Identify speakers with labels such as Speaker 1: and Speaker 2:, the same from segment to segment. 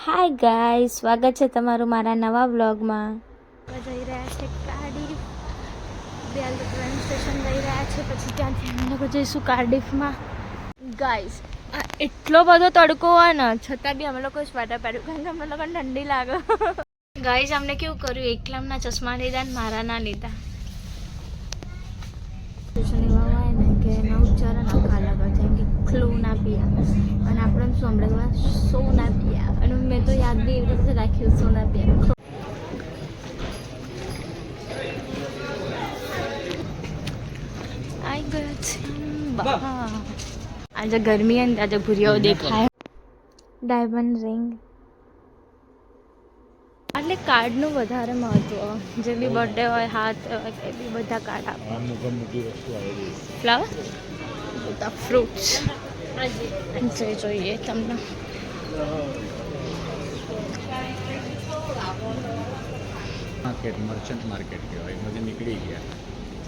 Speaker 1: Hi guys, સ્વાગત છે તમારું મારા નવા વ્લોગમાં. જઈ રહ્યા છે કાર્ડિફ. બેલ ટ્રેન સ્ટેશન જઈ રહ્યા છે, પછી ત્યાંથી અમે લોકો જઈશું કાર્ડિફમાં. ગાઈસ, આ એટલો બધો તડકો હોય ને છતાં બી અમે લોકો સ્વેટર પહેર્યું કારણ કે અમને લોકોને ઠંડી લાગે. ગાઈસ, અમને કેવું કર્યું, એકલામના ચશ્મા લીધા ને મારા ના લીધા. એવા હોય ને કે એના ઉચ્ચારણ આખા અલગ હોય, જેમ કે ક્લો ના પિયા, અને આપણે શું હમણાં સો ના પિયા, અને મેં તો યાદ બી એવી રીતે રાખ્યું સો ના પિયા. આવી ગયો છે આજે ગરમી અને આજે ભૂરિયાઓ દેખાય. ડાયમંડ રિંગ એટલે કાર્ડનું વધારે મહત્વ, જે બી બર્થડે હોય, હાથ હોય, કંઈ બી બધા કાર્ડ આપે. ફ્લાવર, બધા ફ્રૂટ્સ જે જોઈએ તમને.
Speaker 2: માર્કેટ મર્ચન્ટ માર્કેટ કહેવાય, એમાંથી નીકળી ગયા.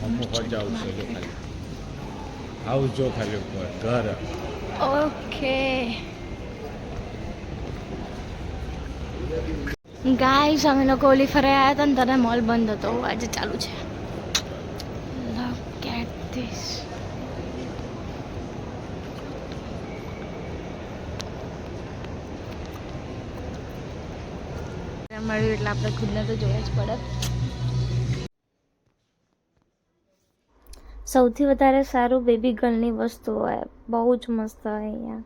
Speaker 2: અમુક જ આવશે જો ખાલી આવજો ખાલી ઉપર ઘર.
Speaker 1: ઓકે ગાઈસ, અમે લોકો ઓલી ફરે આવ્યા હતા ને ત્યારે મોલ બંધ હતો, આજે ચાલુ છે. Look at this. મળ્યું એટલે આપણે ખુદને તો જોવા જ પડે. સૌથી વધારે સારું બેબી ગર્લની વસ્તુ હોય, બહુ જ મસ્ત હોય. અહીંયા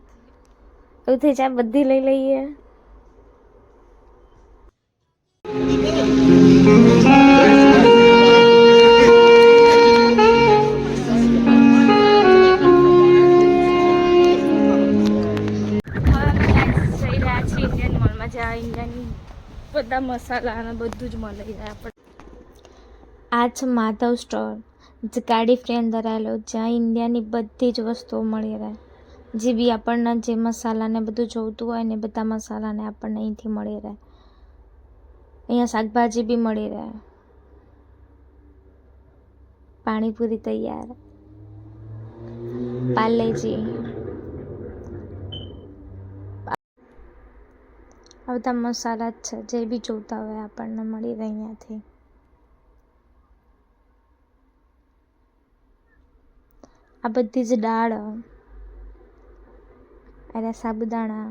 Speaker 1: એવું થઈ જાય બધી લઈ લઈએ. ઇન્ડિયન મોલમાં જ્યાં ઇન્ડિયન બધા મસાલા અને બધું જ મળી જાય આપણે. આ છે માધવ સ્ટોર, જે કાર્ડિફની અંદર આવેલો, જ્યાં ઇન્ડિયાની બધી જ વસ્તુઓ મળી રહે. જે બી આપણને જે મસાલાને બધું જોઈતું હોય ને બધા મસાલાને આપણને અહીંથી મળી રહે. અહીંયા શાકભાજી બી મળી રહે. પાણીપુરી તૈયાર, પાર્લેજી, આ બધા મસાલા જ છે, જે બી જોઈતા હોય આપણને મળી રહે અહીંયાથી. આ બધી જ દાળ, અરે સાબુદાણા,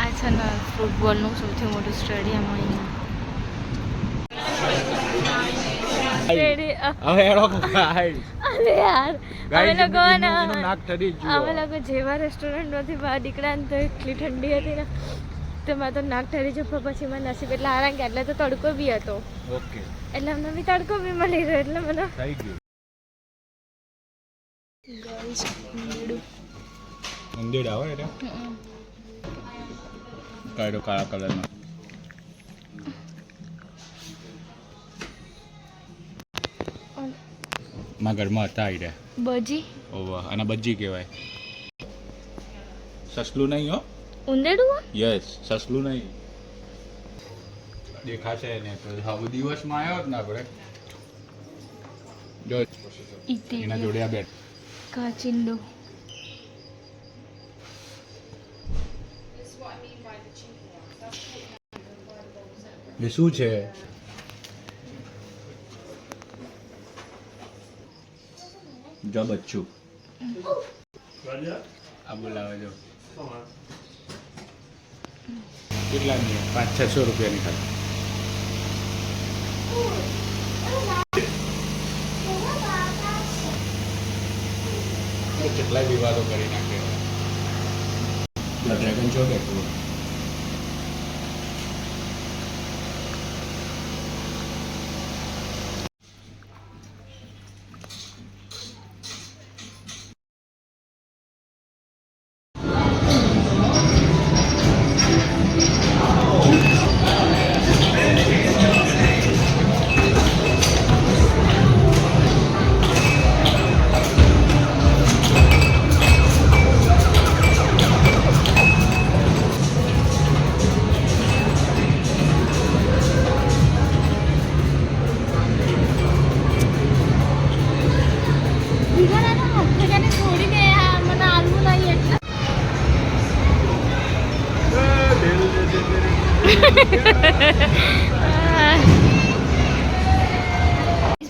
Speaker 1: આ છે ને ફૂટબોલનું સૌથી મોટું સ્ટેડિયમ અહીંયા. અમે લોકો જેવા રેસ્ટોરન્ટમાંથી બહાર નીકળ્યા ને તો એટલી ઠંડી હતી ને, તો મેં તો નાક ઠરી જશે. પછી મને નસીબ એટલે આરામ કે એટલે તો તડકો બી હતો.
Speaker 2: ઓકે,
Speaker 1: એટલે અમને બી તડકો બી મળી રહ્યો, એટલે મને
Speaker 2: થઈ ગયું. મંદિર આવે એટલે કાળો કાળા કલરનો. માં ઘરમાં હતા આવી રહ્યા
Speaker 1: બજી.
Speaker 2: ઓવા, અને બજી કહેવાય. સસલું નહીં હો,
Speaker 1: ઉંદેડું.
Speaker 2: યસ, સસલું નહીં. દેખાશે ને તો હવે દિવસમાં આવ્યો જ ને આપણે જો એના જોડે આ બેટ
Speaker 1: કાચિંડો.
Speaker 2: એ શું છે? જો બચ્ચું આ બોલાવે જો. કેટલાની? 500-600 રૂપિયાની ખાલી. કેટલાય વિવાદો કરી નાખે. ડ્રેગન છો કે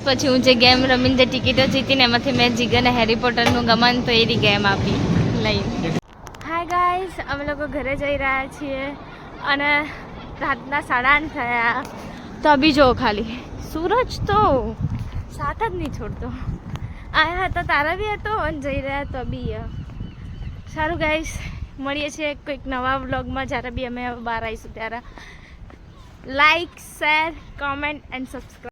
Speaker 1: પછી હું જે ગેમ રમીને જે ટિકિટો જીતીને એમાંથી મેં જીગરને હેરી પોટરનું ગમન તો એની ગેમ આપી લઈ. હાય ગાઈસ, અમે લોકો ઘરે જઈ રહ્યા છીએ અને રાતના 8:30 થયા તો બી જો ખાલી સૂરજ તો સાથ જ નહીં છોડતો. આયા હતા તારા બી હતો અને જઈ રહ્યા તો બી. સારું ગાઈસ, મળીએ છીએ કોઈક નવા વ્લોગમાં જ્યારે બી અમે બહાર આવીશું ત્યારે. Like, share, comment and subscribe.